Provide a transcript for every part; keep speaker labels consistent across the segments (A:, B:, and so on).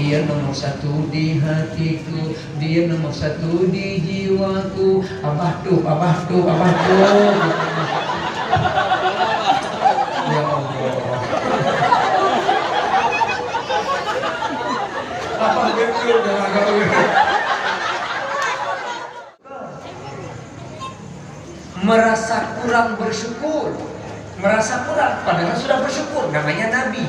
A: Dia nomor satu di hatiku, dia nomor satu di jiwaku. Abah tuh, abah tuh, abah tuh. Ya Allah. Apa betul dengan agama? Merasa kurang bersyukur, merasa kurang padahal sudah bersyukur, namanya Nabi.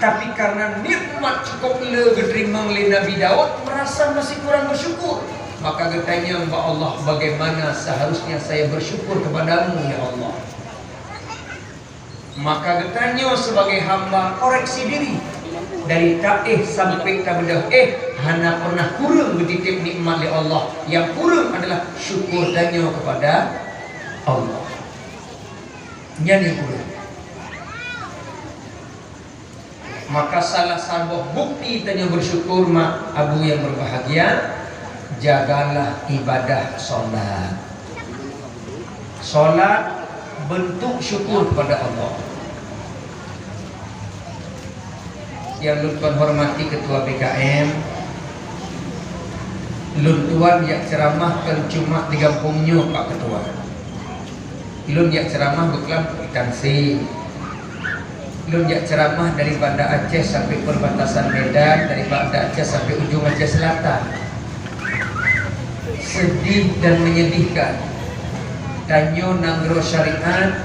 A: Tapi karena nikmat cukup diterima oleh Nabi Daud, merasa masih kurang bersyukur. Maka katanya, "Ya Allah, bagaimana seharusnya saya bersyukur kepadamu, ya Allah?" Maka katanya sebagai hamba koreksi diri. Dari tak sampai kabedah hana pernah kurang bertitip nikmat oleh Allah. Yang kurang adalah syukur tanya kepada Allah. Yang kurang. Maka salah satu bukti tanya bersyukur mak abu yang berbahagia, jagalah ibadah solat. Solat bentuk syukur kepada Allah. Yang lu tuan hormati ketua BKM, lu tuan yang ceramahkan cuma di kampungnya Pak Ketua. Lu yang ceramah bukan ikan si. Lu yang ceramah dari Banda Aceh sampai perbatasan Medan, dari Banda Aceh sampai ujung Aceh Selatan. Sedih dan menyedihkan. Tanyo Nanggro Syariat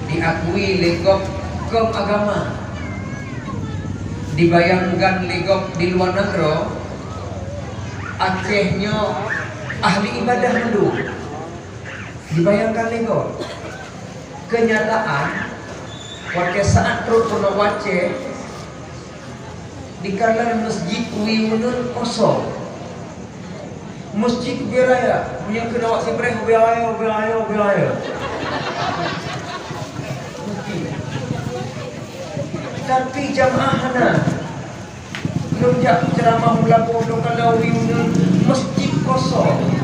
A: diakui legok kaum agama, dibayangkan legok di luar negeri, Acehnya ahli ibadah dulu, dibayangkan legok. Kenyataan pada saat terus Aceh di kalangan masjid Wiunun kosong, masjid beraya punya kedawat si breh beraya. Tapi jamaahna belum jatuh ceramah mula bodoh kalau Wiunun masjid kosong.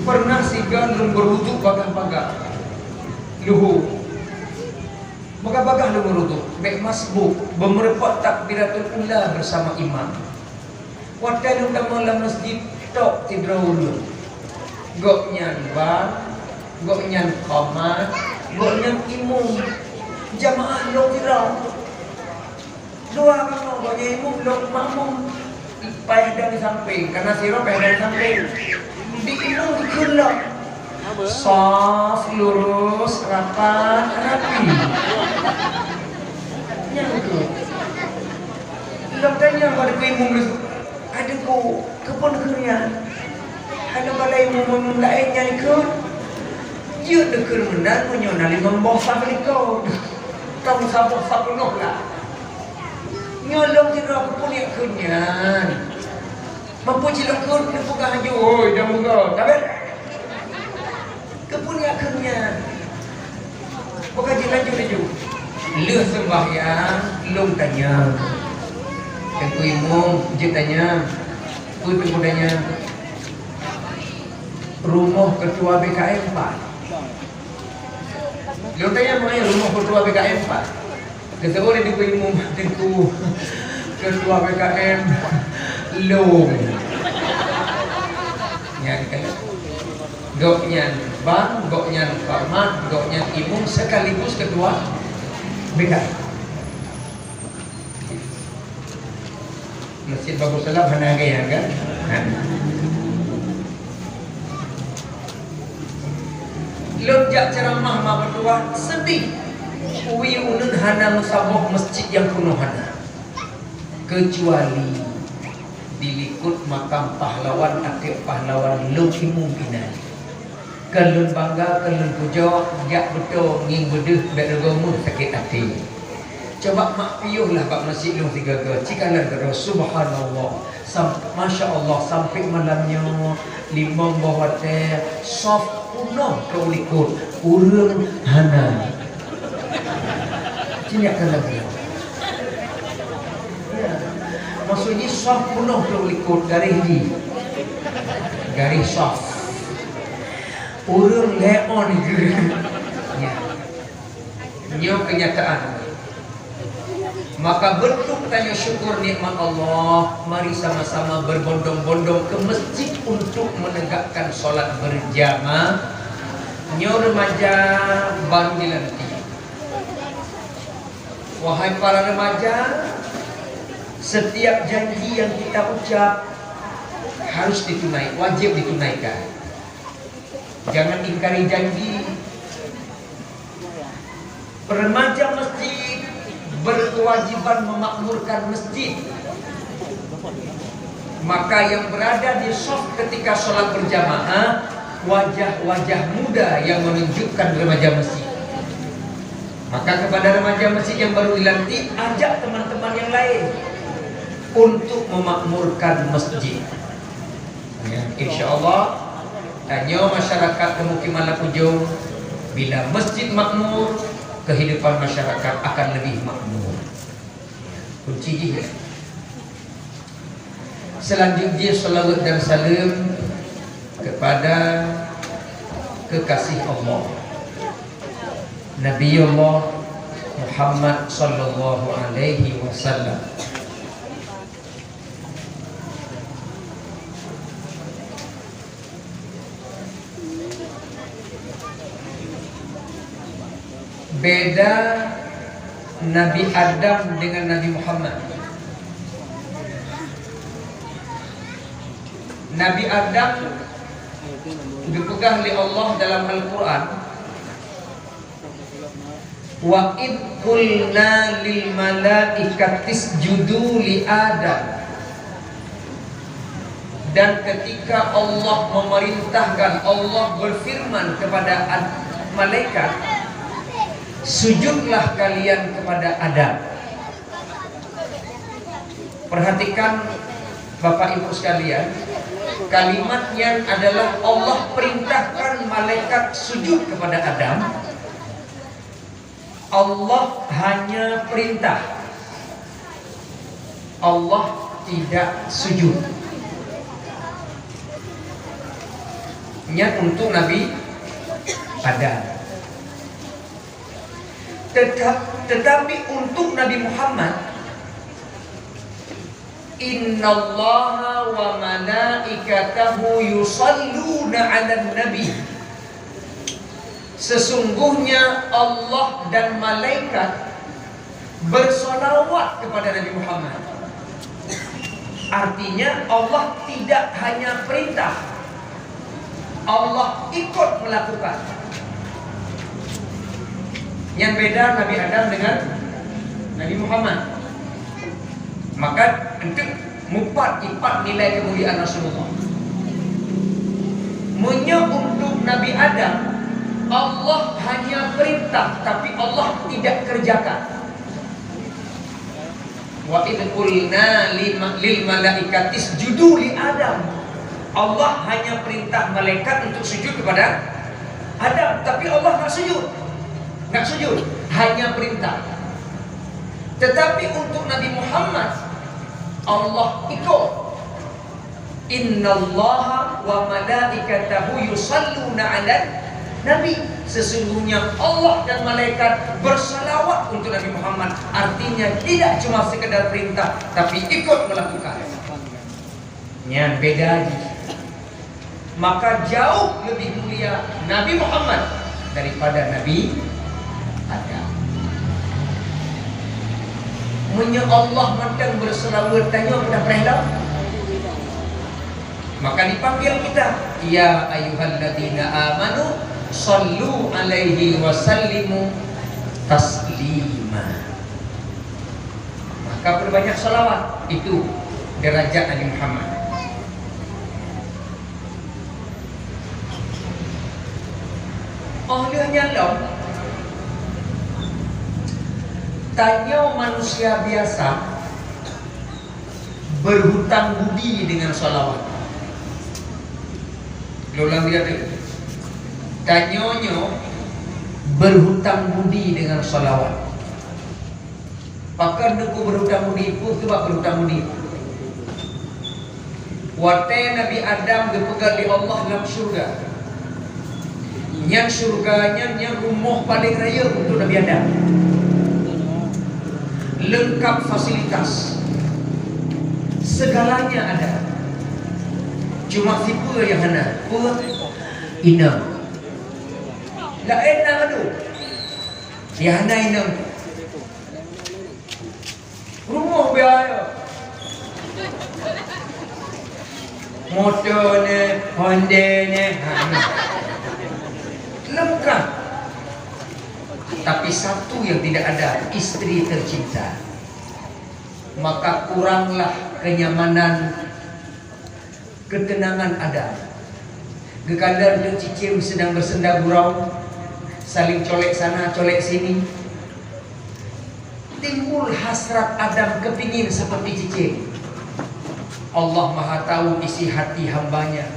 A: Pernah sigan belum berutuk bagah-bagah luhu bagah-bagah lu berutuk bek masbuk bemerepot takbiratul ula bersama imam. Waktu lu dalam masjid tok tidraulu gok nyan bang, gok nyan qamat, gok nyan imum jamaah lo tirau dua kamu gok nyan imum lo makmum payah dari samping karena siro payah dari samping di imum dikulak soft, lurus, rapat, rapi. Nyangkut lo tanya pada ku imum lu ada ku kepon kurian ada balai imum lain yang ikut dia dekir menang menyonali membosan kau kamu sabuk penuh lah nyolong tidak kepon yang kunyan mempuji lekut dia buka haju oi dah muka tak bet kepun akhirnya bukan laju lu sembahyang lu tanya dan ku imum je tanya ku tanya rumah ketua BKM Pak lu tanya mana rumah ketua BKM Pak ketua di ku imum dan ku ketua BKM lu nyan kan gok nyan bang, gok nyan farmat, gok nyan imum sekaligus ketua BKM. Masjid Bagus Salam hana gaya kan? Lonjak ceramah ma berdua sedih. Uwi unun hana musabah masjid yang penuh hana. Kecuali dilikut makam pahlawan akhir pahlawan lu imum binali. Kelun bangga, kelun puja, jak betul nging bedeh bergomu sakit hati. Coba mak piuhlah Pak Masjid Long 3 cikalan kata subhanallah, masya Allah sampai malamnya limang bawah teh soft punah kau likut urang hana. Cinyakan lagi. Ya, maksudnya soft punah kau likut garis soft. Urang leon ya. Nyo kenyataan. Maka bentuk tanya syukur nikmat Allah, mari sama-sama berbondong-bondong ke masjid untuk menegakkan sholat berjamaah. Nyo remaja baru dilantik. Wahai para remaja, setiap janji yang kita ucap harus ditunaikan, wajib ditunaikan. Jangan ingkari janji. Remaja masjid berkewajiban memakmurkan masjid. Maka yang berada di shaf ketika sholat berjamaah, wajah-wajah muda yang menunjukkan remaja masjid. Maka kepada remaja masjid yang baru dilantik, ajak teman-teman yang lain untuk memakmurkan masjid. Ya, insya Allah, tanya masyarakat pemukiman Lapujung, bila masjid makmur, kehidupan masyarakat akan lebih makmur. Kunci dia. Selanjutnya salawat dan salam kepada kekasih Allah, Nabi Allah Muhammad sallallahu alaihi wasallam. Beda Nabi Adam dengan Nabi Muhammad. Nabi Adam dipegang oleh Allah dalam Al-Quran. Wa id qulna lil malaikati isjudu li Adam. Dan ketika Allah memerintahkan, Allah berfirman kepada malaikat, sujudlah kalian kepada Adam. Perhatikan Bapak Ibu sekalian, kalimatnya adalah Allah perintahkan malaikat sujud kepada Adam. Allah hanya perintah, Allah tidak sujud. Ini untuk Nabi Adam. Tetapi untuk Nabi Muhammad, innallaha wa malaikatahu yusalluna 'alan nabi. Sesungguhnya Allah dan malaikat bersolawat kepada Nabi Muhammad. Artinya Allah tidak hanya perintah, Allah ikut melakukan. Yang beda Nabi Adam dengan Nabi Muhammad. Maka untuk ipat nilai kemuliaan Rasulullah. Untuk Nabi Adam, Allah hanya perintah, tapi Allah tidak kerjakan. Wa idh qulna lil malaikati isjudu li Adam. Allah hanya perintah malaikat untuk sujud kepada Adam, tapi Allah nggak sujud, hanya perintah. Tetapi untuk Nabi Muhammad, Allah ikut. Innallaha wa malaikatahu yusalluna 'alan nabi. Sesungguhnya Allah dan malaikat bersalawat untuk Nabi Muhammad. Artinya tidak cuma sekedar perintah, tapi ikut melakukan. Yang beda. Maka jauh lebih mulia Nabi Muhammad daripada Nabi Adam. Allah mentang berselawat tanya pada perihal. Maka dipanggil kita, ya ayyuhalladzina amanu sallu alaihi wasallimu taslima. Maka berbanyak salawat, itu derajat Nabi Muhammad. Olehnya loh, tanya manusia biasa berhutang budi dengan salawat. Ulang dia tu. Tanyonyo berhutang budi dengan salawat. Pakar nuku berhutang budi pun sebab berhutang budi. Watai Nabi Adam dipegang di Allah dalam syurga. Yang surganya yang rumah paling raya untuk Nabi Adam. Lengkap fasilitas, segalanya ada. Cuma siapa yang hana? Ina. Lah enak tu. Yang hana ina. Rumah biaya. Motor ni, Honda ni, lengkap. Tapi satu yang tidak ada, istri tercinta. Maka kuranglah kenyamanan, ketenangan ada. Gekadar tu cicim sedang bersenda gurau, saling colek sana, colek sini. Timbul hasrat Adam kepingin seperti cicim. Allah Maha tahu isi hati hambanya.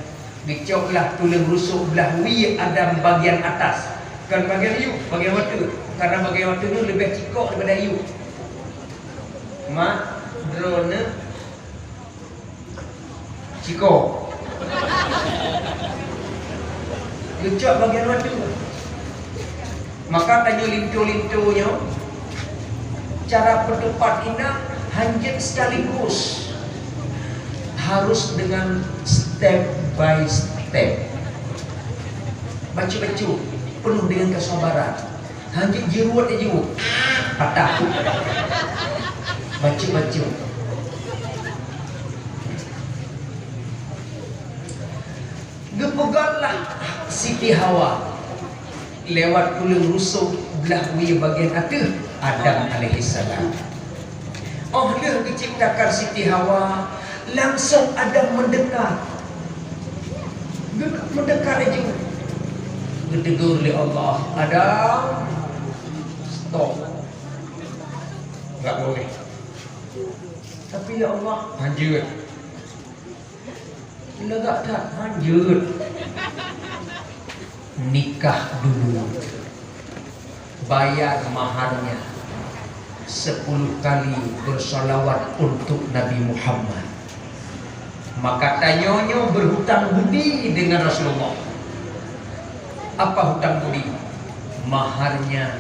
A: Dicoklah tulang rusuk belah wi Adam bagian atas. Bukan bagian you, bagian mata. Karena bagian mata itu lebih cikok daripada you. Mak, drone cikok. Lucok bagian mata. Maka tanya lintu-lintunya, cara berdebat indah hanjit sekaligus. Harus dengan step by step. Baca-baca penuh dengan kesabaran. Hanjit jeruat aja, patah. Baca-baca. Gepeganglah Siti Hawa lewat tulang rusuk belah wi bagian atas Adam alaihissalam. Oh, dia diciptakan Siti Hawa, langsung Adam mendekat. Mendekat aja. Ditegur oleh Allah, Adam, stop. Enggak boleh. Tapi ya Allah, lanjut. Lega tak? Lanjut. Nikah dulu. Bayar maharnya 10 kali bersolawat untuk Nabi Muhammad. Maka tanyanya berhutang budi dengan Rasulullah. Apa hutang budi? Maharnya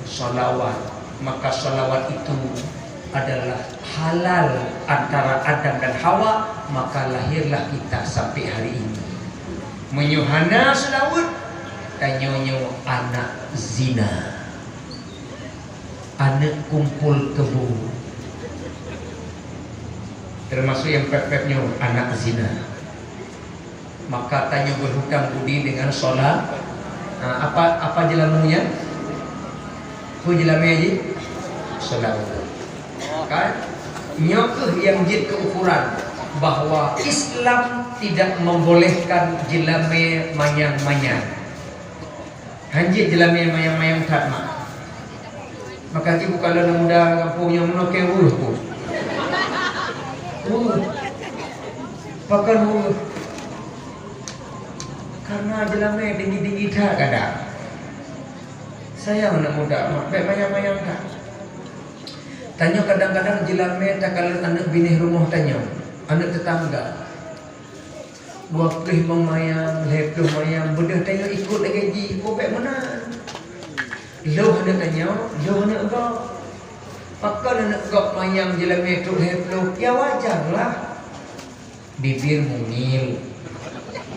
A: solawat. Maka solawat itu adalah halal antara Adam dan Hawa. Maka lahirlah kita sampai hari ini. Menyuhana selawat, tanyanya anak zina, anak kumpul kebo, termasuk yang pep-pepnya anak zina. Maka tanya berhutang budi dengan solat. Apa jelamunya? Apa jelamnya aja? Solat. Kan? Nyokeh yang jid keukuran bahwa Islam tidak membolehkan jelame mayang-mayang. Hanjit jelame mayang-mayang tak mak. Maka ibu kalau muda kampungnya menoke uluh pun. Pakai uluh. Karena jelame tinggi-tinggi tak kadang. Sayang anak muda mak, baik mayang-mayang tak. Tanya kadang-kadang jelame tak kalau anak bini rumah tanya. Anak tetangga buah pelih mayang, lepluh mayang, bedah tanya ikut lagi gaji, kobek mana? Loh anak tanya, loh anak gak. Pakai anak gak mayang jelam metuk lepluh, ya wajar lah. Bibir mungil,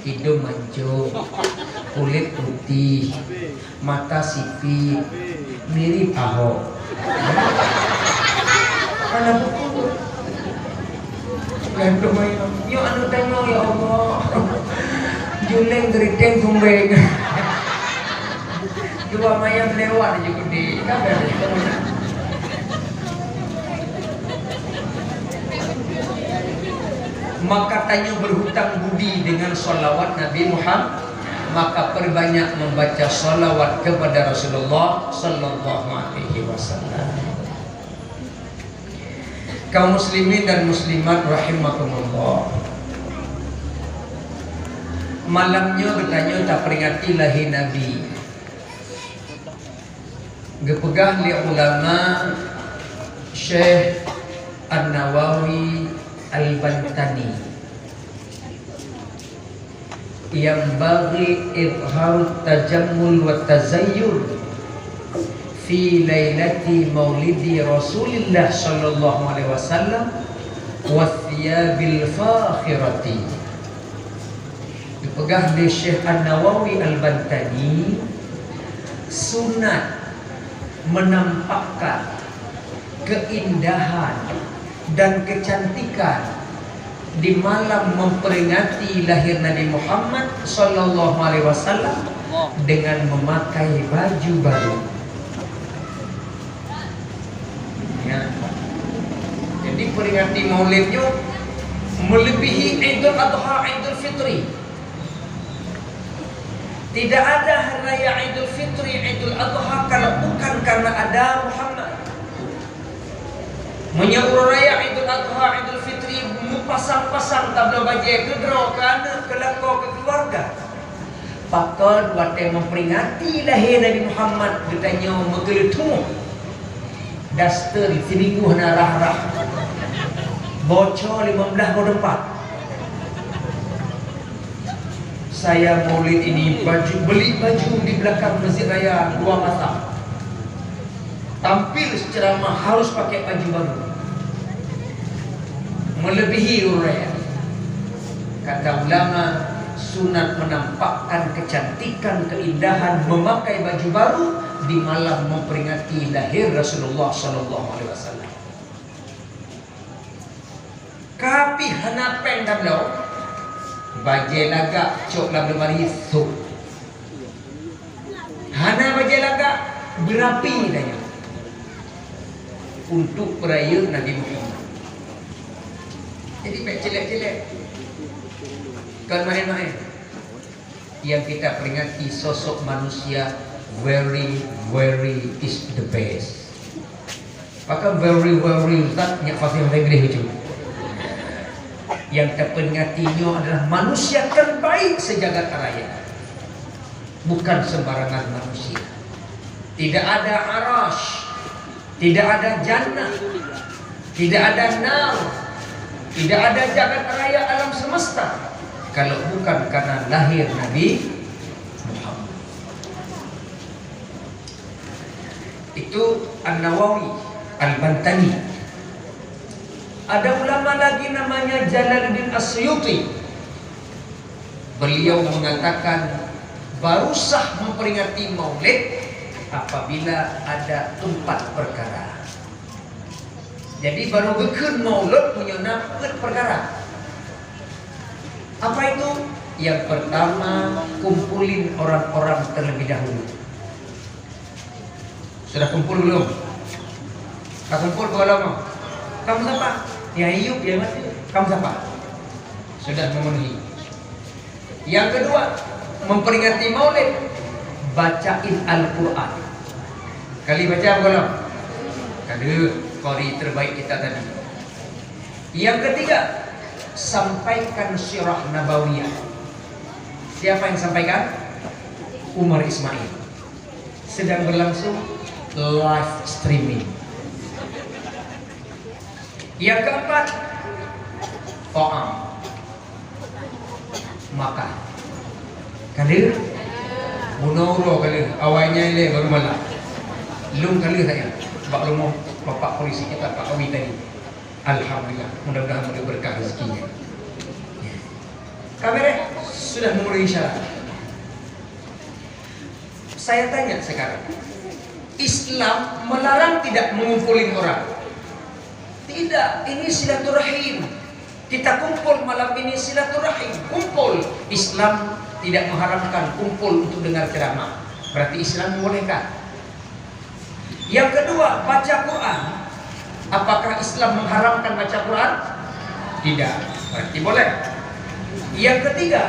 A: hidung mancung, kulit putih, mata sipit, mirip Ahok. Anak betul. Lepluh mayang, yuk anu tanya ya Allah. Juleng geriting tumbeng. Dua mayang lewat aja gede. Kabar aja mana? Maka tanya berhutang budi dengan salawat Nabi Muhammad. Maka perbanyak membaca salawat kepada Rasulullah sallallahu alaihi wasallam. Kaum muslimin dan muslimat rahimakumullah. Malamnya bertanya tak peringati lahir Nabi. Gepegah li ulama Syekh An-Nawawi Al-Bantani. yang bagi idharut tajammul wa tazayyur fi lailati maulidi Rasulillah sallallahu alaihi wasallam wa thiyabil fakhirati. Dipegang oleh Syekh An-Nawawi Al-Bantani, sunat menampakkan keindahan dan kecantikan di malam memperingati lahir Nabi Muhammad sallallahu alaihi wasallam dengan memakai baju baru. Ya. Jadi peringati maulidnya melebihi Idul Adha, Idul Fitri. Tidak ada hari raya Idul Fitri, Idul Adha kalau bukan karena ada Muhammad. Menyambut raya Idul Adha, Idul Fitri, pasang-pasang tabla bajai ke draw ke anak, ke lakau, ke keluarga. Pakon waktu memperingati lahir Nabi Muhammad, katanya mengelutumu daster seminggu hana rah-rah bocor 15 saya maulid ini beli baju di belakang Masjid Raya Dua Mata, tampil ceramah harus pakai baju baru melebihi raya. Kata ulama, sunat menampakkan kecantikan, keindahan memakai baju baru di malam memperingati lahir Rasulullah sallallahu alaihi wasallam. Kapi hanapen dablau bajai lagak cok label mari tu. Hana bajai lagak berapi daya untuk peraya Nabi Muhammad. Jadi pek celek-celek kan main-main. Yang kita peringati sosok manusia very is the best. Maka very Ustaz nyak fasih Inggris itu. Yang terperingatinya adalah manusia terbaik sejagat raya. Bukan sembarangan manusia. Tidak ada arash, tidak ada jannah, tidak ada nar, tidak ada jagat raya alam semesta kalau bukan karena lahir Nabi Muhammad. Itu An-Nawawi Al-Bantani. Ada ulama lagi namanya Jalaluddin As-Suyuti. Beliau mengatakan baru sah memperingati maulid apabila ada 4 perkara. Jadi baru gekun maulid punya 4 perkara. Apa itu? Yang pertama, kumpulin orang-orang terlebih dahulu. Sudah kumpul belum? Tak kumpul berapa lama? Kamu siapa? Ya hidup, ya mati. Kamu siapa? Sudah memenuhi. Yang kedua, memperingati maulid, bacain Al-Quran. Kali baca apa kalau? Kali qari terbaik kita tadi. Yang ketiga, sampaikan sirah nabawiyah. Siapa yang sampaikan? Umar Ismail. Sedang berlangsung live streaming. Yang keempat, ta'am, makan. Kali munoro kali awalnya ini baru malam. Lung kali saya bak rumah bapak polisi kita Pak Awi tadi. Alhamdulillah, mudah-mudahan mudah berkah rezekinya. Kamera sudah memenuhi syarat. Saya tanya sekarang, Islam melarang tidak mengumpulin orang? Tidak, ini silaturahim. Kita kumpul malam ini silaturahim, kumpul. Islam tidak mengharamkan kumpul untuk dengar ceramah. Berarti Islam membolehkan. Yang kedua, baca Quran. Apakah Islam mengharamkan baca Quran? Tidak, berarti boleh. Yang ketiga,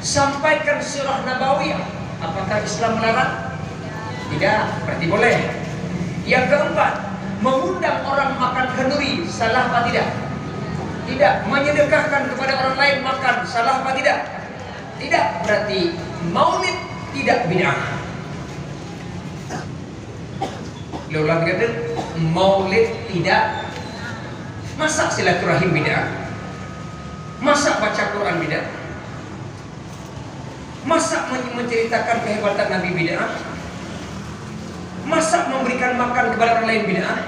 A: sampaikan surah nabawiyah. Apakah Islam melarang? Tidak, berarti boleh. Yang keempat, mengundang orang makan kenduri, salah apa tidak? Tidak. Menyedekahkan kepada orang lain makan, salah apa tidak? Tidak. Berarti maulid tidak bid'ah. Ulang kata, maulid tidak. Masa silaturahim bid'ah? Masa baca Quran bid'ah? Masa menceritakan kehebatan Nabi bid'ah? Masa memberikan makan kepada orang lain bid'ah?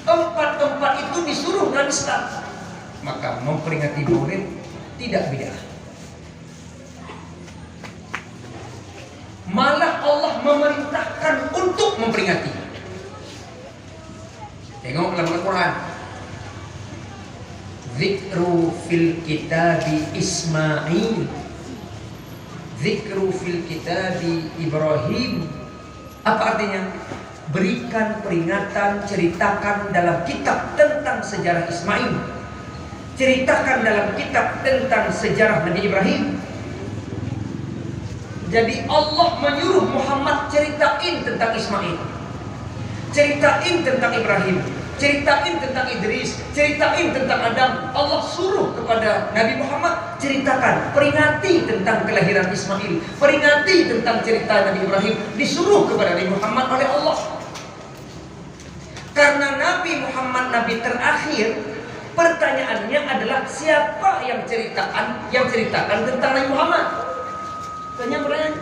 A: Empat itu disuruh dalam Islam. Maka memperingati Maulid tidak bid'ah. Malah Allah memerintahkan untuk memperingati. Tengok dalam Al-Quran. Zikru fil kitabi Ismail, zikru fil kitabi Ibrahim. Apa artinya? Berikan peringatan, ceritakan dalam kitab tentang sejarah Ismail, ceritakan dalam kitab tentang sejarah Nabi Ibrahim. Jadi Allah menyuruh Muhammad ceritain tentang Ismail, ceritain tentang Ibrahim, ceritain tentang Idris, ceritain tentang Adam. Allah suruh kepada Nabi Muhammad, ceritakan, peringati tentang kelahiran Ismail, peringati tentang cerita Nabi Ibrahim. Disuruh kepada Nabi Muhammad oleh Allah. Karena Nabi Muhammad Nabi terakhir, pertanyaannya adalah siapa yang ceritakan tentang Nabi Muhammad? Tanya pertanyaan.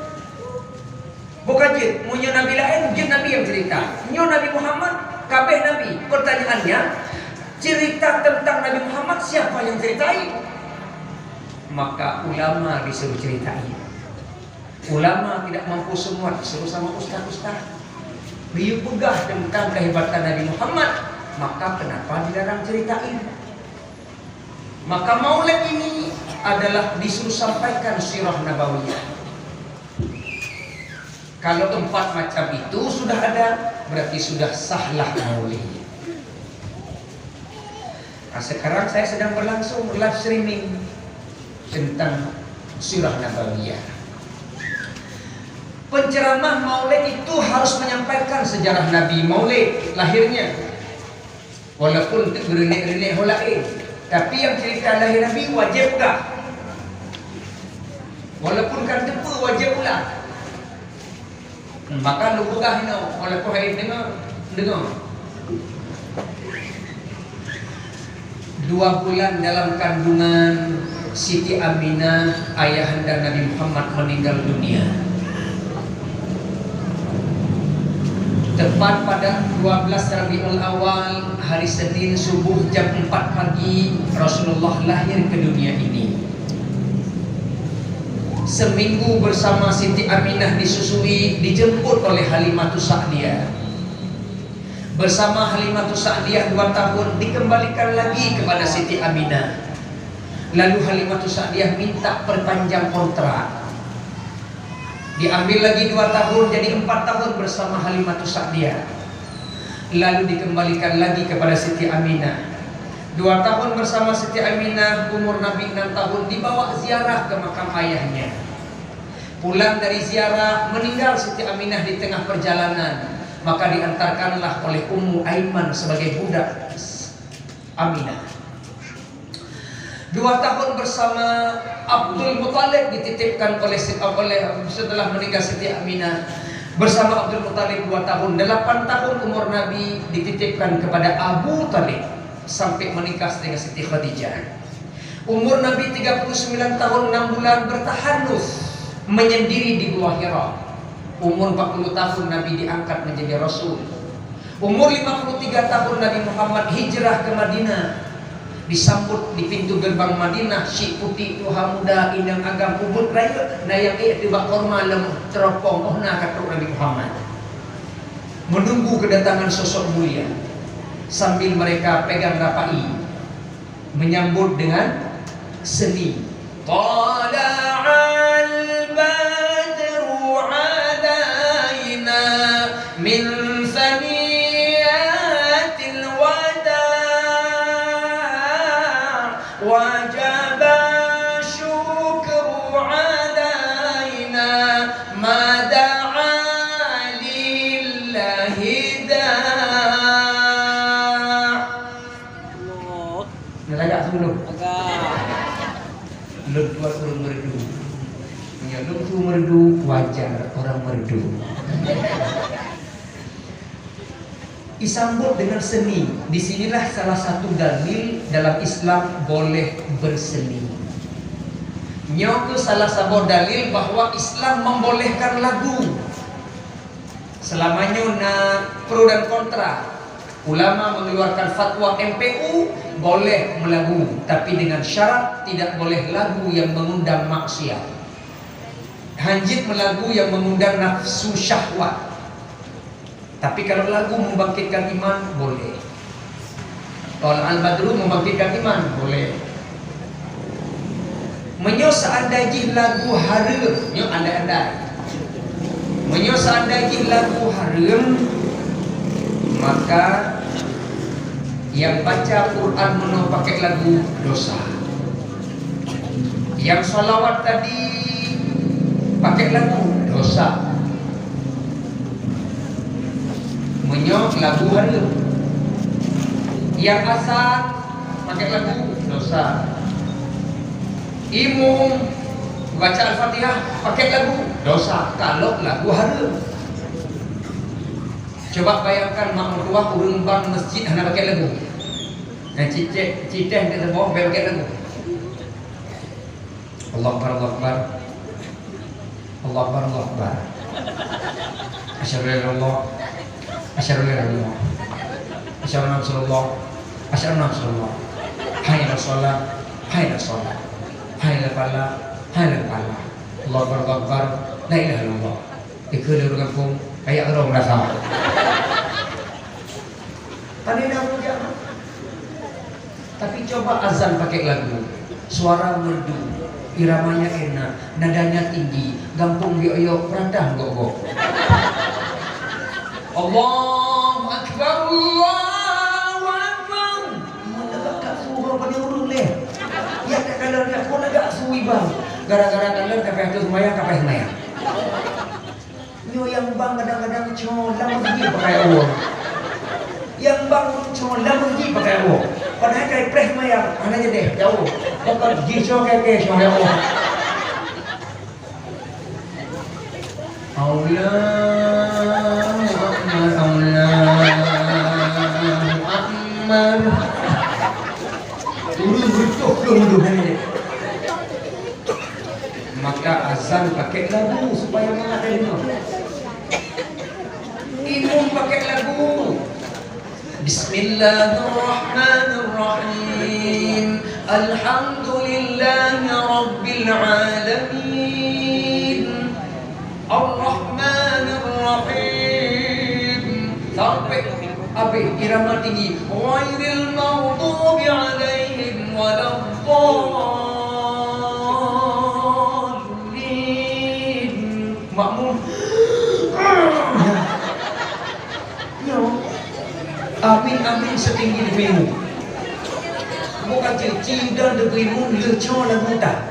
A: Bukan je, punya Nabi lain, je Nabi yang cerita. Nyo Nabi Muhammad, kabeh Nabi. Pertanyaannya, cerita tentang Nabi Muhammad siapa yang ceritain? Maka ulama disuruh ceritain. Ulama tidak mampu semua, disuruh sama ustaz-ustaz. Beliau pegah tentang kehebatan Nabi Muhammad, maka kenapa dilarang ceritain? Maka Maulid ini adalah disuruh sampaikan sirah nabawiyah. Kalau 4 macam itu sudah ada, berarti sudah sahlah Maulid. Nah, sekarang saya sedang berlangsung live streaming tentang sirah nabawiyah. Penceramah Maulid itu harus menyampaikan sejarah Nabi Maulid lahirnya. Walaupun berenek-renek holain, tapi yang cerita lahir Nabi wajib kah? Walaupun kan tepu wajib pula. Maka lu buka ini, walaupun hai dengar. 2 bulan dalam kandungan Siti Aminah, ayahanda Nabi Muhammad meninggal dunia. Tepat pada 12 Rabiul Awal, hari Senin subuh jam 4 pagi, Rasulullah lahir ke dunia ini. Seminggu bersama Siti Aminah disusui, dijemput oleh Halimatus Sa'diyah. Bersama Halimatus Sa'diyah 2 tahun, dikembalikan lagi kepada Siti Aminah. Lalu Halimatus Sa'diyah minta perpanjang kontrak. Diambil lagi 2 tahun, jadi 4 tahun bersama Halimatus Sa'diyah. Lalu dikembalikan lagi kepada Siti Aminah. 2 tahun bersama Siti Aminah, umur Nabi 6 tahun, dibawa ziarah ke makam ayahnya. Pulang dari ziarah, meninggal Siti Aminah di tengah perjalanan. Maka diantarkanlah oleh Ummu Aiman sebagai budak Aminah. 2 tahun bersama Abdul Muthalib dititipkan oleh setelah meninggal Siti Aminah. Bersama Abdul Muthalib 2 tahun, 8 tahun umur Nabi dititipkan kepada Abu Talib sampai menikah dengan Siti Khadijah. Umur Nabi 39 tahun 6 bulan bertahanus menyendiri di Gua Hira. Umur 40 tahun Nabi diangkat menjadi Rasul. Umur 53 tahun Nabi Muhammad hijrah ke Madinah. Disambut di pintu gerbang Madinah, Syekh putih Tuhan muda indang agam ubud raya nayak tiba korma lem teropong ohna kata Nabi Muhammad. Menunggu kedatangan sosok mulia sambil mereka pegang rapai menyambut dengan seni. Tala'al badru alaina min saniyatil wada' wajaba syukru alaina ma da'a lillahi da'. Agak sebelum Lum tua turun merdu. Ya, lum tu merdu wajar orang merdu. Disambut dengan seni. Disinilah salah satu dalil dalam Islam boleh berseni. Nyo ke salah satu dalil bahwa Islam membolehkan lagu. Selamanya na pro dan kontra. Ulama mengeluarkan fatwa MPU boleh melagu, tapi dengan syarat tidak boleh lagu yang mengundang maksiat. Hanjit melagu yang mengundang nafsu syahwat. Tapi kalau lagu membangkitkan iman boleh. Kalau al-badru membangkitkan iman boleh. Menyo seandainya lagu haram, nyo andai-andai. Menyo seandainya lagu haram, maka yang baca Quran meno pakai lagu dosa. Yang sholawat tadi pakai lagu dosa. Menyo lagu haram. Yang azan pakai lagu dosa. Imum baca Al-Fatihah pakai lagu dosa kalau lagu haram. Coba bayangkan mak mertua urung bang masjid hanya pakai lagu. Nah ciceh di bawah pakai lagu. Allah Akbar, Allah Akbar. Allah Akbar, Allah Akbar. Asyhadu an la ilaha illallah. Asyhadu an la ilaha illallah. Asyhadu anna Rasulullah. Asyhadu anna Rasulullah. Hayya 'alas shalah. Hayya 'alas shalah. Hayya 'alal falah. Hayya 'alal falah. Allah Akbar, Allah Akbar. La ilaha illallah. Ikut dari kampung kayak orang rasa. Tadi nak puja. Tapi coba azan pakai lagu, suara merdu, iramanya enak, nadanya tinggi, gampang dioyok peradah gok. Allahu Akbar, Allahu Akbar. Mana tak suruh pada urung leh. Ya tak kalau nak pun agak suwi bang. Gara-gara kalau kapeh tu semayang kapeh semayang. Yo yang bang kadang-kadang colam pergi pakai uang. Yang bang colam pergi pakai uang. Padahal kai preh semayang, mana je deh jauh. Kau pergi cokai ke pakai uang. Allah Akbar. Turun betul dulu. Maka azan pakai lagu supaya mengatai dengar. Imam pakai lagu. Bismillahirrahmanirrahim. Alhamdulillahi rabbil alamin. Ar-Rahmanir-Rahim. Sampai habis irama tinggi. Ghairil maghdubi alaihim waladdallin. Makmum. Amin amin setinggi dirimu. Bukan cici dan dirimu lecor lagu tak.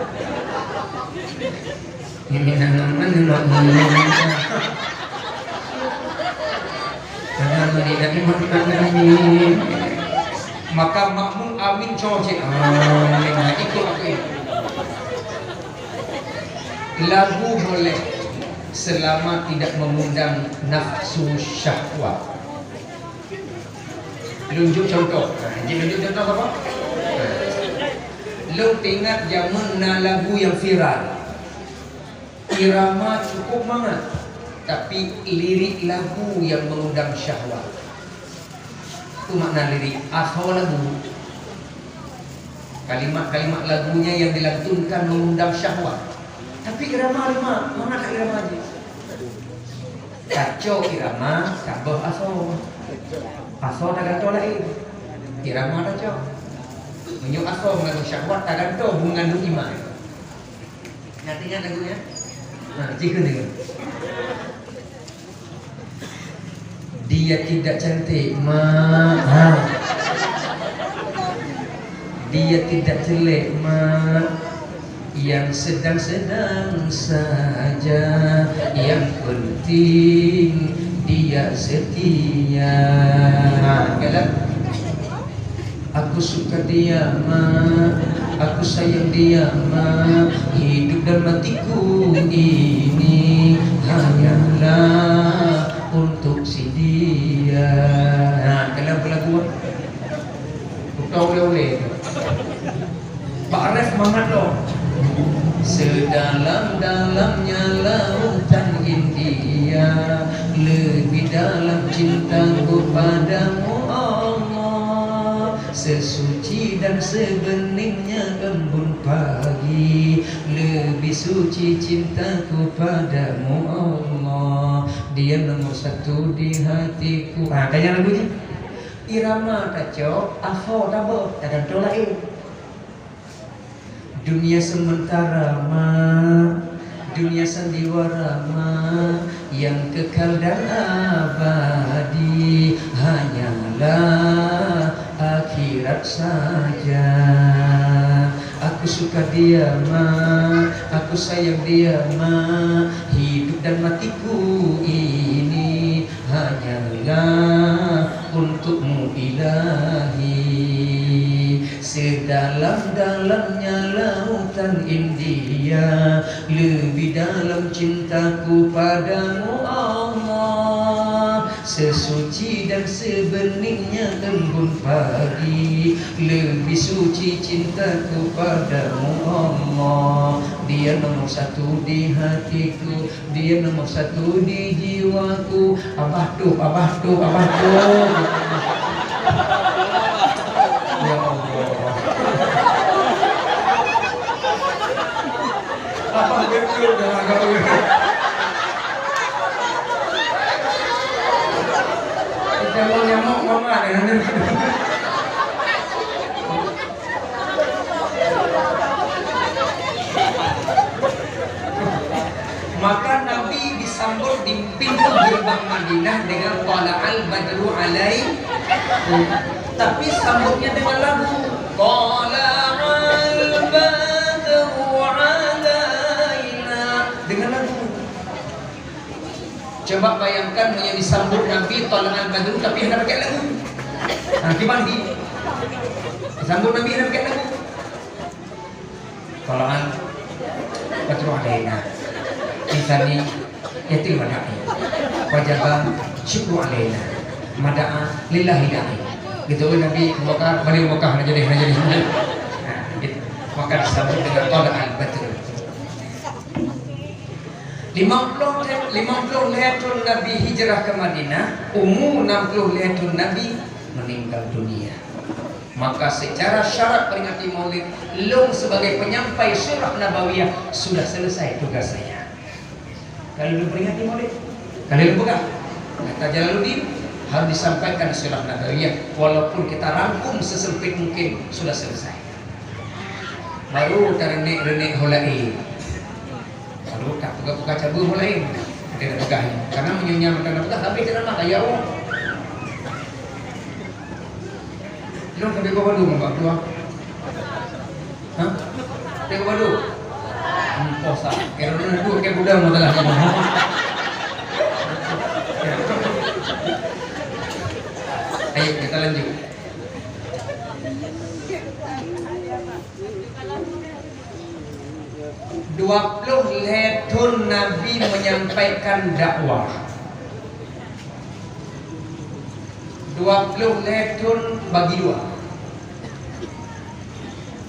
A: Maka makmum amin cocok. Ikut aku. Lagu boleh selama tidak mengundang nafsu syahwat. Lunjuk contoh. Lunjuk contoh apa? Lu ingat zaman lagu yang viral. Irama cukup banget, tapi lirik lagu yang mengundang syahwat. Itu makna lirik. Asal lagu, kalimat-kalimat lagunya yang dilantunkan mengundang syahwat. Tapi irama mana tak irama aja? Kacau irama, kabeh asal. Asal tak gantung lain. Irama kacau. Menyuk asal mengandung syahwat, tak gantung mengandung iman. Artinya lagunya? Nah, jika dengar. Dia tidak cantik, dia tidak jelek, yang sedang-sedang saja. Yang penting dia setia. Kalau aku suka dia, aku sayang dia, hidup dan matiku ini hanyalah untuk si dia. Nah, kalau lagu bukan oleh-oleh. Pak Arif semangat loh. sedalam-dalamnya lautan India, lebih dalam cintaku padamu Allah, sesuci dan sebeningnya embun pagi, lebih suci cintaku padamu Allah, dia nomor satu di hatiku. Kayaknya lagunya irama kacau, afo tabo, takkan tolak. Dunia sementara dunia sandiwara yang kekal dan abadi hanyalah akhirat saja. Aku suka dia aku sayang dia hidup dan matiku ini hanyalah untukmu ilahi. Sedalam-dalamnya lautan India, lebih dalam cintaku padamu Allah, sesuci dan sebeningnya embun pagi, lebih suci cintaku padamu Allah. Dia nomor satu di hatiku, dia nomor satu di jiwaku. Abah tuh ya Allah, apa betul dah agak kita mau nyamuk mama dengan maka Nabi disambut di pintu gerbang Madinah dengan tala'al badru alai, tapi sambutnya dengan lagu tala'al badru alaina, dengan lagu. Coba bayangkan yang disambut Nabi tala'al badru tapi hendak pakai lagu. Gimana disambut Nabi hendak pakai lagu? Tala'al badru alaina insani yatil wada'i wajaba syukru alaina mada'a lillahi da'i. Gitu Nabi Mekah, balik Mekah jadi maka disambut dengan tala'al badr. 50 tahun Nabi hijrah ke Madinah, umur 60 tahun Nabi meninggal dunia. Maka secara syarat peringati Maulid, Long sebagai penyampai surah Nabawiyah sudah selesai tugas saya. Kalau lu peringati Maulid, kalau lu pegang kata Jalaluddin harus disampaikan surah Nabawiyah, walaupun kita rangkum sesempit mungkin sudah selesai. Baru renek hulai, baru tak buka cabur hulai, tidak pegang, karena menyunyam karena pegang tapi tidak nak ya Allah. Lu sampai kau baru mbak keluar, hah? Sampai kau baru, posa, kalau dulu kayak budak mau telah. Ayo kita lanjut. 20 tahun Nabi menyampaikan dakwah. 20 tahun bagi dua.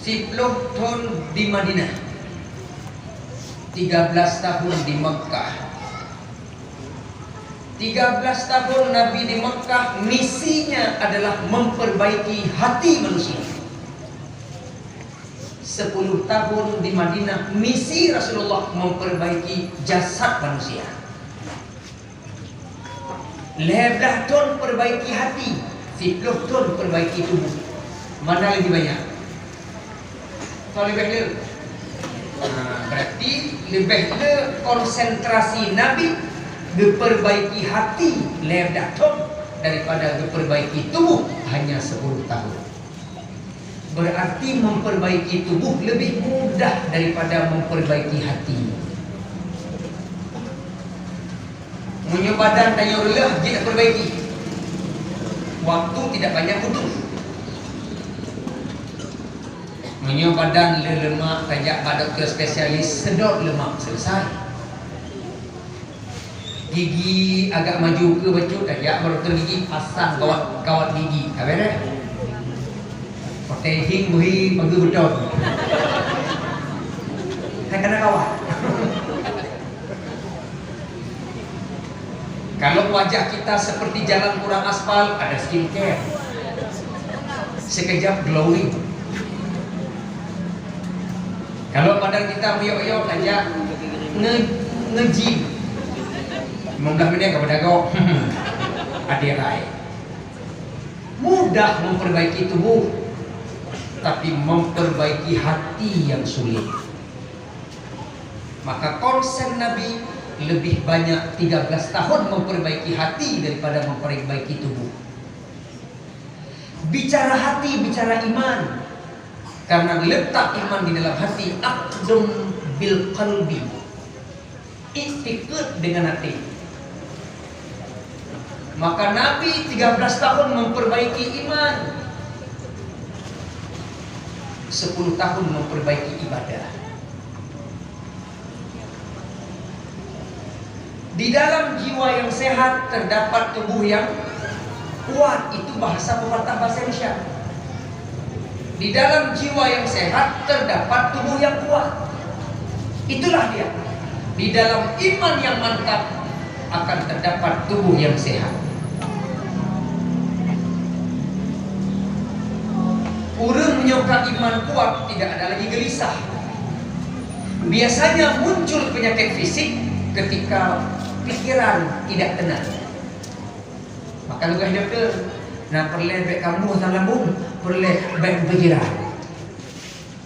A: 10 tahun di Madinah, 13 tahun di Mekah. 13 tahun Nabi di Mekah, misinya adalah memperbaiki hati manusia. 10 tahun di Madinah, misi Rasulullah memperbaiki jasad manusia. 11 tahun perbaiki hati, 10 tahun perbaiki tubuh. Mana lebih banyak? Kalau lebih le, berarti lebih le konsentrasi Nabi memperbaiki hati 11 tahun daripada memperbaiki tubuh hanya 10 tahun. Berarti memperbaiki tubuh lebih mudah daripada memperbaiki hati. Punya badan tanya lelah dia nak perbaiki, waktu tidak banyak butuh. Punya badan lemak tajak pada doktor spesialis sedot lemak selesai. Gigi agak maju ke becut tajak doktor gigi pasang kawat gigi. Apa dah? Pakai hing buhi bagi betul. Saya kena kawat. Kalau wajah kita seperti jalan kurang aspal, ada skincare. Sekejap glowing. Kalau badan kita meyok-yok aja nge-gym. 15 menit kepada kau. Adirai. Mudah memperbaiki tubuh, tapi memperbaiki hati yang sulit. Maka konsen Nabi lebih banyak 13 tahun memperbaiki hati daripada memperbaiki tubuh. Bicara hati, bicara iman. Karena letak iman di dalam hati, aqdum bil qalbi. Iktikad dengan hati. Maka Nabi 13 tahun memperbaiki iman, 10 tahun memperbaiki ibadah. Di dalam jiwa yang sehat terdapat tubuh yang kuat. Itu bahasa pepatah bahasa Indonesia. Di dalam jiwa yang sehat terdapat tubuh yang kuat. Itulah dia. Di dalam iman yang mantap akan terdapat tubuh yang sehat. Urang menyoka iman kuat, tidak ada lagi gelisah. Biasanya muncul penyakit fisik ketika pikiran tidak tenang. Maka lu dokter, nah perlu baik kamu sang lambung, perlu baik pikiran.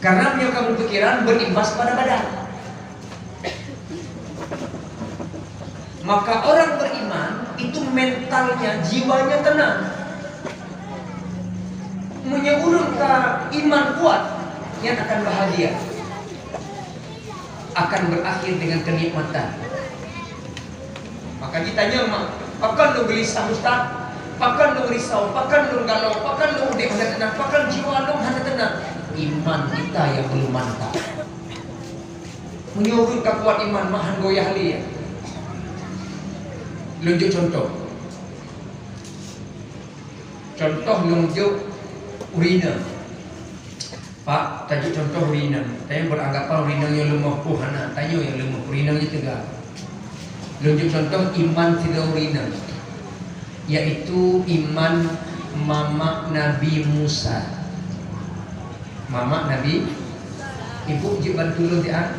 A: Karena kamu pikiran berimbas pada badan. Maka orang beriman itu mentalnya, jiwanya tenang. Menyurung ke iman kuat yang akan bahagia, akan berakhir dengan kenikmatan. Maka ditanya, mak, pakan lu gelisah Ustaz? Pakan lu risau? Pakan lu galau? Pakan lu udah tenang? Pakan jiwa lu hanya tenang? Iman kita yang belum mantap. Menyuruh ke kuat iman, mahan goyah liya. Lunjuk contoh. Contoh lunjuk urina. Pak, tajuk contoh urina. Tanya beranggapan urina yang lemah puhana. Tanya yang lemah urina yang tegak. Lunjuk contoh iman tidak urina, yaitu iman mama Nabi Musa. Mama Nabi, ibu jiban dulu dia.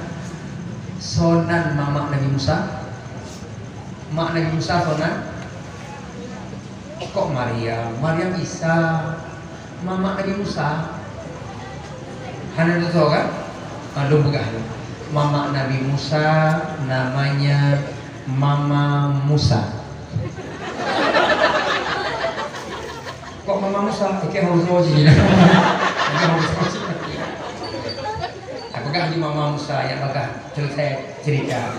A: Sonan mama Nabi Musa. Mak Nabi Musa sonan. Kok Maryam? Maryam Isa. Mama Nabi Musa. Hana tahu kan? Belum begah. Mama Nabi Musa namanya Mama Musa. Kok Mama Musa? Oke, harus wajib. Apakah di Mama Musa yang bakal selesai cerita?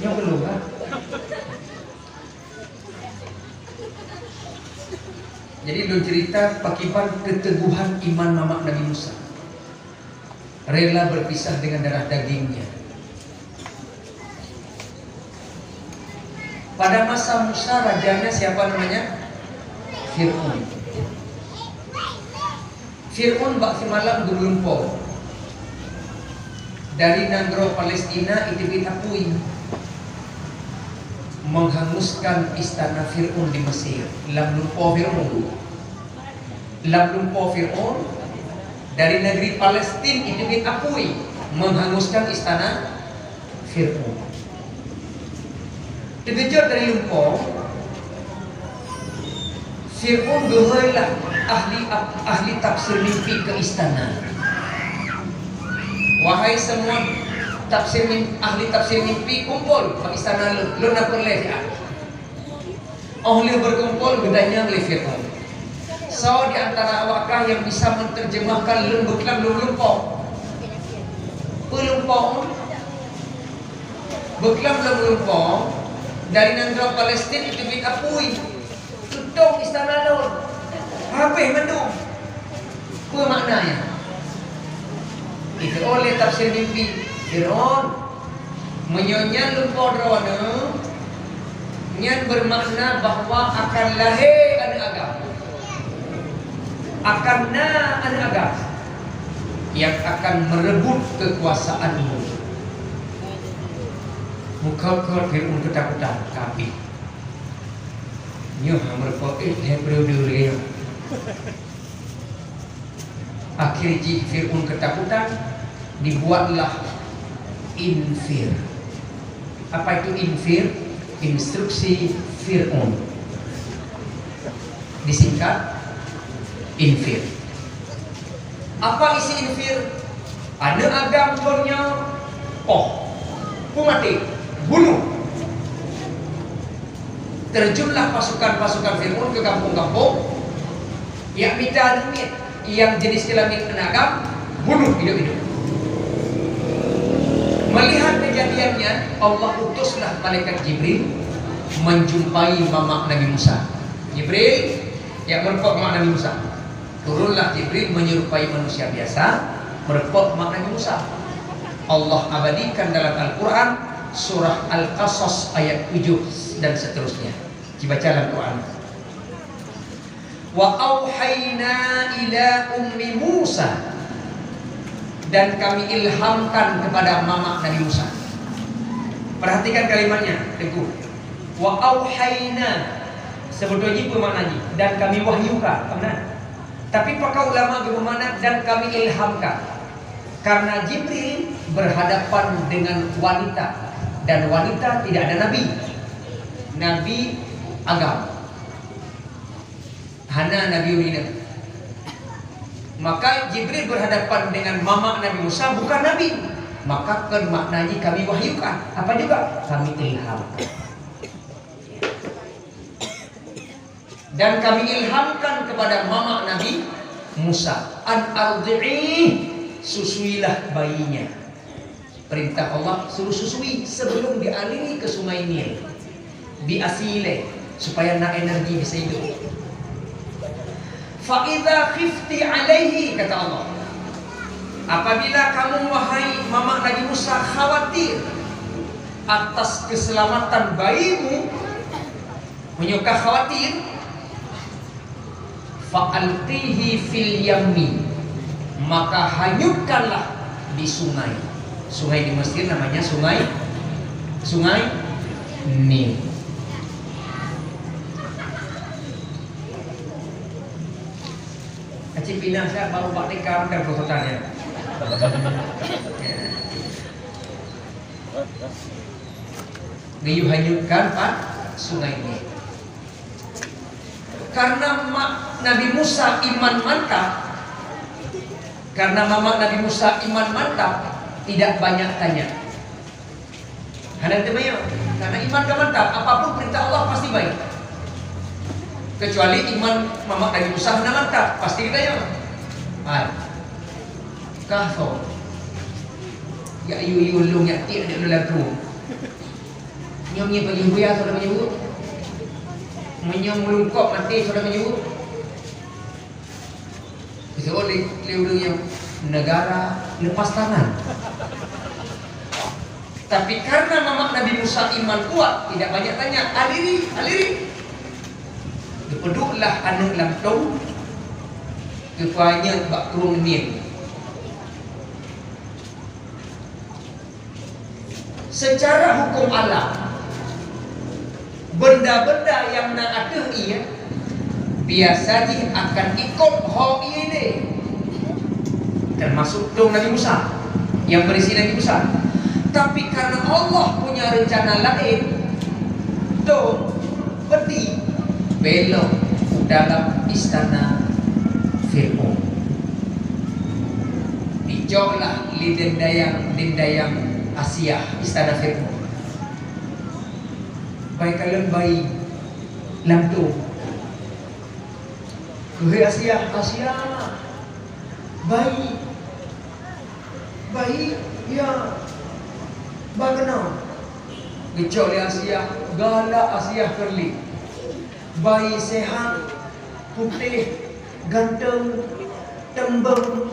A: Yang belum kan? Jadi lu cerita pakipan keteguhan iman Mama Nabi Musa. Rela berpisah dengan darah dagingnya. Pada masa Musa, rajanya siapa namanya? Fir'aun. Fir'aun bak semalam gelumpur dari negara Palestina itu diakui menghanguskan istana Fir'aun di Mesir. Lam lumpur Fir'aun dari negeri Palestina itu diakui menghanguskan istana Fir'aun. Dikejar dari lumpur, Fir'aun gehailah ahli tafsir mimpi ke istana. Wahai semua ahli tafsir mimpi, kumpul ke istana lu nak perleh ya. Ahli berkumpul bedanya oleh Fir'aun. So di antara awakah yang bisa menerjemahkan lembuklam lumpur? Lumpur beklam lumpur dari negara Palestina itu diakui tudung istana laut. Apa yang mendung? Apa maknanya? Itu oleh tafsir mimpi Fir'aun menyonya lumpur rawana yang bermakna bahwa akan lahir anak agam, akan na anak agam. yang akan merebut kekuasaanmu. Muka-muka Fir'aun ketakutan kami. Nyoh mereka dia. Akhirnya Fir'aun ketakutan, dibuatlah infir. Apa itu infir? Instruksi Fir'aun. Disingkat infir. Apa isi infir? Ada agam contohnya, mati, bunuh. Terjunlah pasukan-pasukan Fir'aun ke kampung-kampung yang minta duit, yang jenis kelamin penagam, bunuh hidup-hidup. Melihat kejadiannya, Allah utuslah malaikat Jibril menjumpai mamak Nabi Musa. Jibril yang merupakan mamak Nabi Musa. Turunlah Jibril menyerupai manusia biasa, merupakan mamak Nabi Musa. Allah abadikan dalam Al-Quran surah Al-Qasas ayat 7 dan seterusnya. Dibaca dalam Quran. Wa auhayna ila ummi Musa, dan kami ilhamkan kepada mama Nabi Musa. Perhatikan kalimatnya, teguh. Wa auhayna, sebetulnya bermaknanya dan kami wahyukan, benar. Tapi para ulama bermakna dan kami ilhamkan, karena Jibril berhadapan dengan wanita, dan wanita tidak ada nabi. Nabi agam. Hana Nabi Urina. Maka Jibril berhadapan dengan mama Nabi Musa, bukan nabi. Maka kan maknanya kami wahyukan. Apa juga? Kami ilhamkan. Dan kami ilhamkan kepada mama Nabi Musa, an ardi'i, susuilah bayinya. Perintah Allah suruh susui sebelum dialiri ke sungai Nil, diasile supaya nak energi bisa hidup. Fa idza khifti alaihi, kata Allah, apabila kamu wahai mama Nabi Musa khawatir atas keselamatan bayimu, menyuka khawatir, fa'alqihi fil yammi, maka hanyutkanlah di sungai. Sungai di Mesir namanya sungai Nil. Acik pindah saya baru Pak Dekam dan prototannya. Gayu hanyutkan Pak sungai Nil. Karena Nabi Musa iman mantap, karena mama Nabi Musa iman mantap, tidak banyak tanya. Karena iman mantap, apapun perintah Allah pasti baik. Kecuali iman mama Nabi Musa mantap, pasti ditanya. Kahfo, ya ulung ya tiap dia lagu. Nyomnya bagi buaya sudah menyebut. Menyong melungkop mati sudah menyebut. Bisa liur yang negara lepas tangan. Tapi karena mama Nabi Musa iman kuat, tidak banyak tanya. Aliri. Dipeduklah anak lamtong kepada bak turun Nil. Secara hukum alam, benda-benda yang nak ada ia biasanya akan ikut hak ini, termasuk dong Nabi Musa yang berisi Nabi Musa. Tapi karena Allah punya rencana lain, dong beti belok dalam istana Fir'aun. Dijauhlah lindayang Asia, istana Fir'aun. Baik kalian bayi lamtu ke Asia bayi ya bagaimana kecuali Asia galak Asia kerli bayi sehat putih ganteng tembem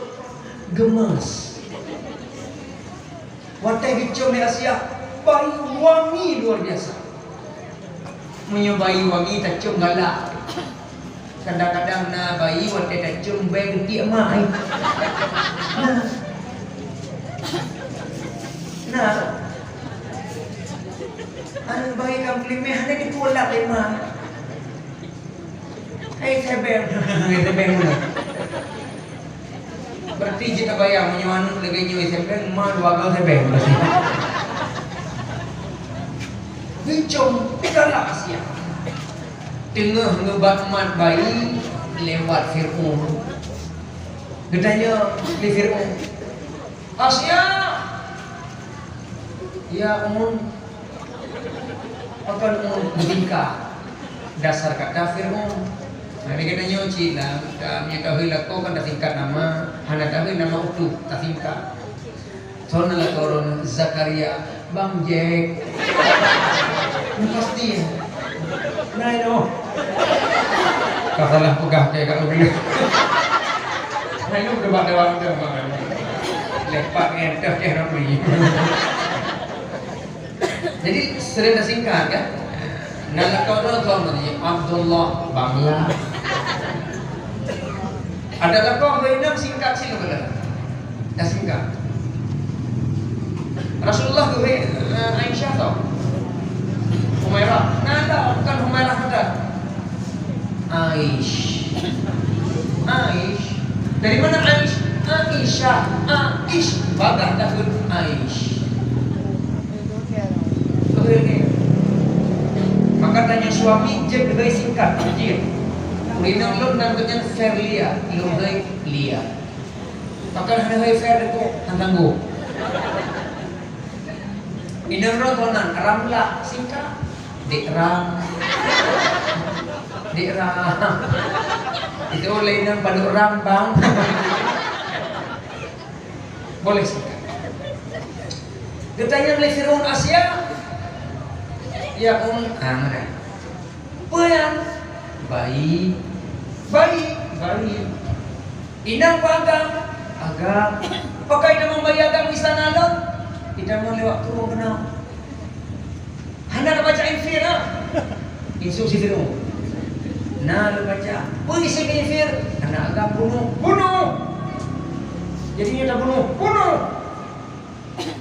A: gemas watai kecuali Asia bayi wangi luar biasa. Menyobai wangi tak cium galak. Kadang-kadang na bayi waktu dah cumbeng gede emak ai. Nah. Anu bayi kam kelimeh ada ditolak emak. Sebeng. Sebeng mana? Berarti jika bayang menyuanu lagi nyui sebeng, emak dua kali sebeng pasti. Bincang tidaklah Asia. Tengah ngebat mat bayi lewat Fir'aun. Gedanya di Fir'aun. Asia. Ya akan bertingkah. Dasar kata Fir'aun. Nah, ini gedanya cina. Kami tahu kau kan dah tingkat nama. Hana tahu nama utuh tak tingkat. Soalnya lah orang Zakaria, Bang Jack. Ini pasti. Nah itu. Kasalah pegah kayak kalau beli. Nah itu udah pada waktu lepak ngentah kayak orang beli. Jadi sering singkat kan? Nah kau namanya Abdullah Bangla. Ada kau berenang singkat sih benar. Dah singkat. Rasulullah tu Aisyah tau. Humairah. Nada bukan Humairah ada. Aish. Dari mana Aish? Aisyah. Aish. Bagah tahun Aish. Maka tanya suami je begai singkat je. Ulinang lo namanya Ferlia, lo begai Lia. Maka hanya hai Fer itu tanggo. Inang rotonan Ramla singkat. Dekram. Itu oleh nang Bandung Rambang. Boleh singkat. Ditanya oleh Fir'aun Asia. Ya mana? Puan. Bayi. Inang agam. Pakai nama bayi agam di sana lo. Tidak mau lewat turun kenal. Anda baca infir lah. Instruksi Fir'aun. Nah, lu baca. Pergi sini infir. Anda agak bunuh. Jadinya dah bunuh.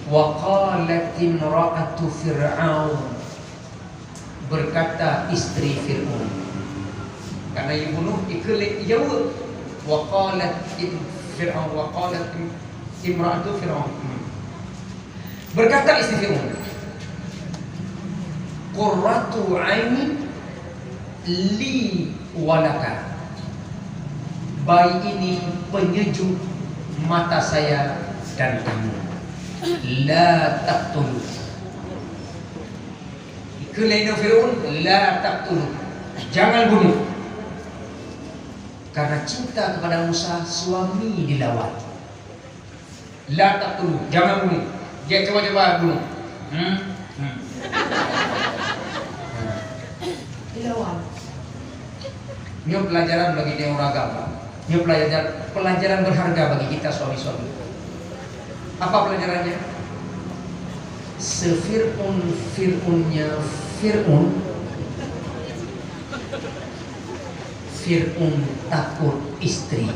A: Wa qalat imra'atu Fir'aun. Berkata istri Fir'aun. Karena ia bunuh, ikut jauh. Wa qalat Fir'aun. Wa qalat imra'atu Fir'aun. Berkata istri Fir'aun, qurratu aini li walaka. Bayi ini penyejuk mata saya dan kamu. La taqtulu. Kelaina Fir'aun, la taqtulu. Jangan bunuh. Karena cinta kepada Musa, suami dilawan. La taqtulu, jangan bunuh. Dia coba bunuh. Dilawan. Ini pelajaran bagi dia orang agama. Ini pelajaran berharga bagi kita suami-suami. Apa pelajarannya? Fir'aunnya Fir'aun takut istri.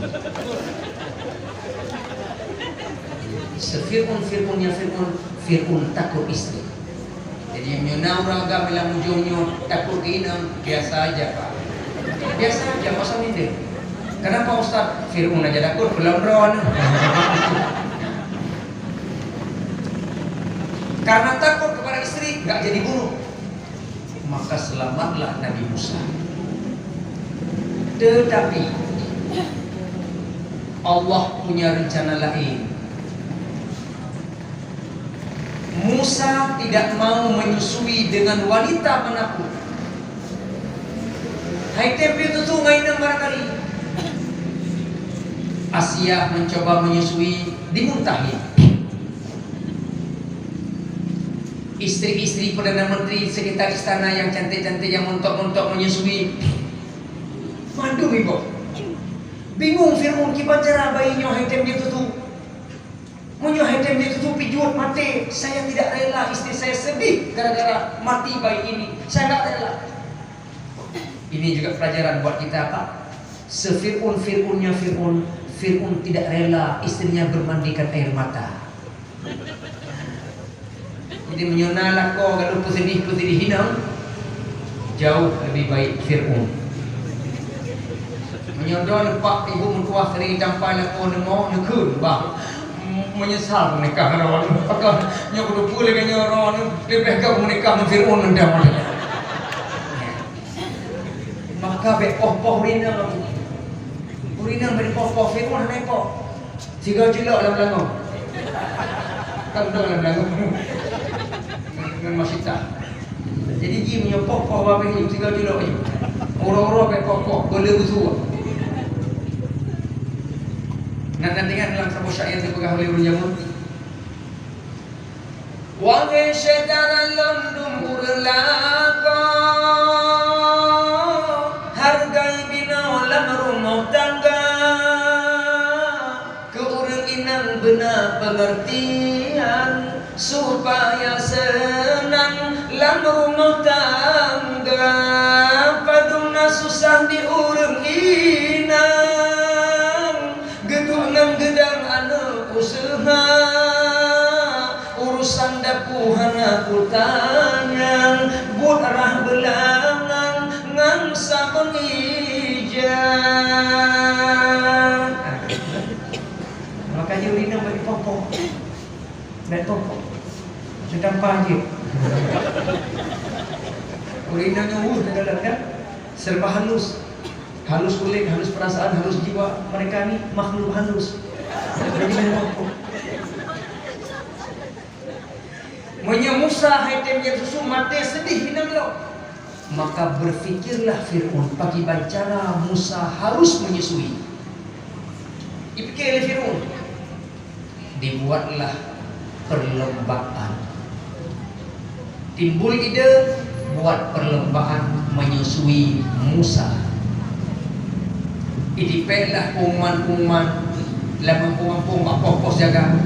A: Fir'aunnya Fir'aun takut istri. Jadi yang orang agama bilang ujungnya takut inam biasa aja Pak. Biasa aja masa ini. Kenapa Ustaz? Fir'aun aja takut belum rawan. Karena takut kepada istri nggak jadi bunuh. Maka selamatlah Nabi Musa. Tetapi Allah punya rencana lain. Musa tidak mau menyusui dengan wanita manapun. Hai tempe itu tuh ngainang barangkali. Asia mencoba menyusui, dimuntahin. Istri-istri Perdana Menteri sekitar istana yang cantik-cantik yang montok-montok menyusui. Mandu ibu. Bingung Fir'aun kibacara bayinya hai tempe itu tuh. Menyuhaitem ditutupi jual mati. Saya tidak rela, istri saya sedih gara-gara mati bayi ini. Saya tidak rela. Ini juga pelajaran buat kita apa? Sefir'un-fir'unnya Fir'un tidak rela istrinya bermandikan air mata. Jadi menyonalak kau kalau pesedih hinang, jauh lebih baik Fir'un. Menyodol pak ibu mertua sering campai lakon nemo nekun bah menyesal menikah dengan orang. Apakah nyok boleh kan orang lebih kau menikah dengan Fir'un nendang orang. Maka bepoh-poh Urinang beri poh-poh Fir'un naik poh. Tiga jelok dalam langau. Kan dalam langau. Dengan masita. Jadi ji menyopok poh babeh ni tiga jelok je. Orang-orang bepoh-poh boleh betul. Nanti kan dalam sebuah syair dipegang oleh Ulun Jamun. Wangi syaitan londum urlaka hargai bina lam rumah tangga keuringan benar pengertian supaya senang lam rumah tangga paduna susah diurung inang gedang anak usaha urusan dapuhan aku tanyang budrah belangang ngangsa pengijan. Makanya urina bagi popok dan popok sedang pagi urinanya dalam kan serba halus. Halus kulit, halus perasaan, halus jiwa. Mereka ni makhluk halus. Menyemusa haitem yang susu mati sedih hinang lo. Maka berfikirlah Fir'un bagi bicara Musa harus menyusui. Dipikir oleh Fir'un. Dibuatlah perlombaan. Timbul ide buat perlombaan menyusui Musa. Idipeklah pengumuman lampung-lampung pos jaga.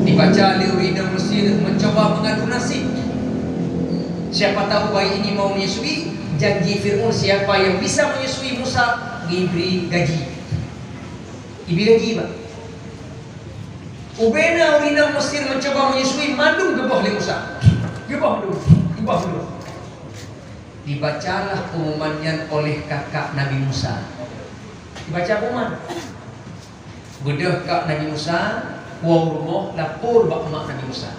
A: Dibaca Liurida Mesir mencoba mengadu nasib. Siapa tahu bayi ini mau menyusui. Janji Fir'un siapa yang bisa menyusui Musa diberi gaji. Diberi gaji pak. Ubena Urida Mesir mencoba menyusui mandung gebah oleh Musa. Gebah dulu. Dibacalah pengumumannya oleh kakak Nabi Musa. Dibaca pengumuman. Bedah kak Nabi Musa, wau rumah lapor bak mak Nabi Musa.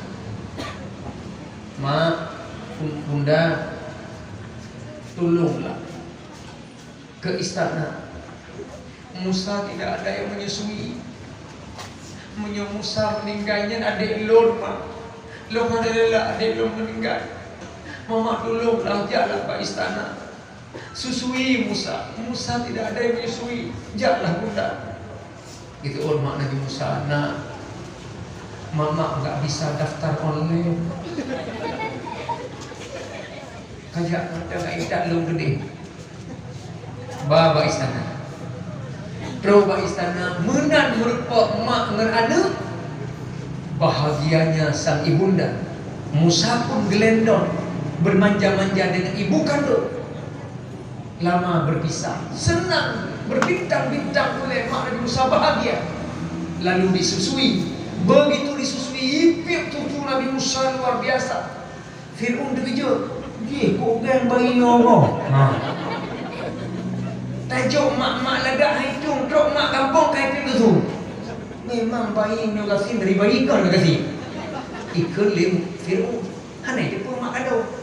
A: Mak, bunda, tolonglah ke istana. Musa tidak ada yang menyusui. Musa meninggalnya adik lor mak. Lor adalah adik lor meninggal. Mama tolonglah jalan ke istana. Susui Musa. Musa tidak ada yang menyusui. Jalan bunda. Gitu mak Nabi Musa. Nah, mama enggak bisa daftar online. Kajak mata enggak indah lu gede. Baba istana. Proba istana menan merupa mak dengan anak. Bahagianya sang ibunda. Musa pun gelendon bermanja-manja dengan ibu kandung. Lama berpisah, senang berbintang-bintang oleh mak Nabi Musa bahagia. Lalu disusui. Begitu disusui, ipip cucu Nabi Musa luar biasa. Fir'un terkejut. Kok gang bayi ngomong? Tajuk mak-mak ladak hitung, trok mak kampung kaitin tu. Memang bayi ni kasih dari bayi kan kasih. Ikut lim Fir'un. Hanai dia pun mak kado.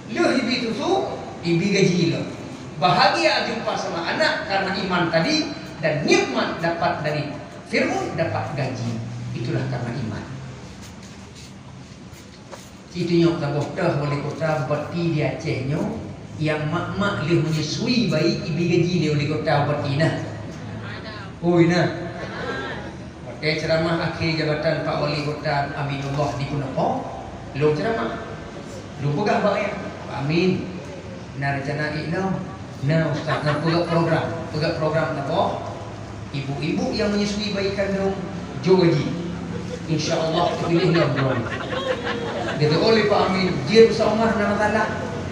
A: Leh ibi susu, ibi gaji lo. Bahagia jumpa sama anak karena iman tadi dan nikmat dapat dari Fir'un dapat gaji. Itulah karena iman. Itu nyok taboh dah wali kota bati di Aceh nyok yang mak-mak leh menyusui bayi ibi gaji dia wali kota bati nah. Oh ina. Pakai ceramah akhir jabatan Pak Wali Kota Aminullah di Punopo. Lu ceramah. Lu pegang bayar. Amin. Nah rencana ikno. Nah ustaz nak pegang program apa? Ibu-ibu yang menyusui bayi kandung jo gaji. Insyaallah terpilih ni bro. Gitu oleh Pak Amin, dia besar Umar nama taala.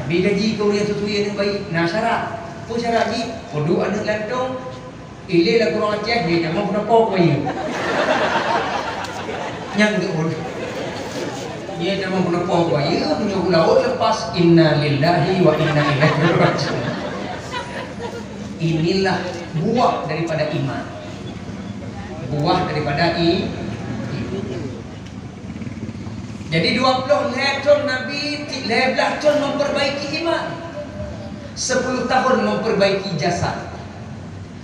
A: Nabi gaji kau lihat sesuatu yang baik. Nah syarat. Apa syarat ji? Kodu anak lantong. Ile lah kurang aceh dia nama pernah pok bayi. Yang tu kodu. Dia nama pernah pok bayi. Punya laut lepas inna lillahi wa inna ilaihi raji'un. Inilah buah daripada iman. Buah daripada iman. Jadi 20 tahun Nabi 11 tahun memperbaiki iman, 10 tahun memperbaiki jasad.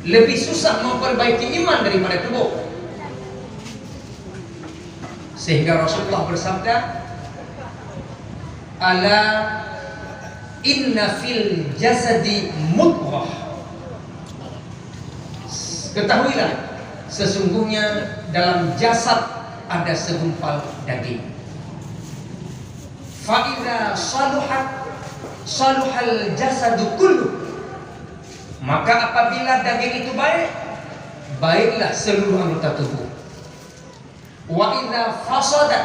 A: Lebih susah memperbaiki iman daripada tubuh. Sehingga Rasulullah bersabda, ala inna fil jasadi mudghah. Ketahuilah, sesungguhnya dalam jasad ada segumpal daging. Fa'idha saluhat saluhal jasadu kullu. Maka apabila daging itu baik, baiklah seluruh anggota tubuh. Wa idza fasada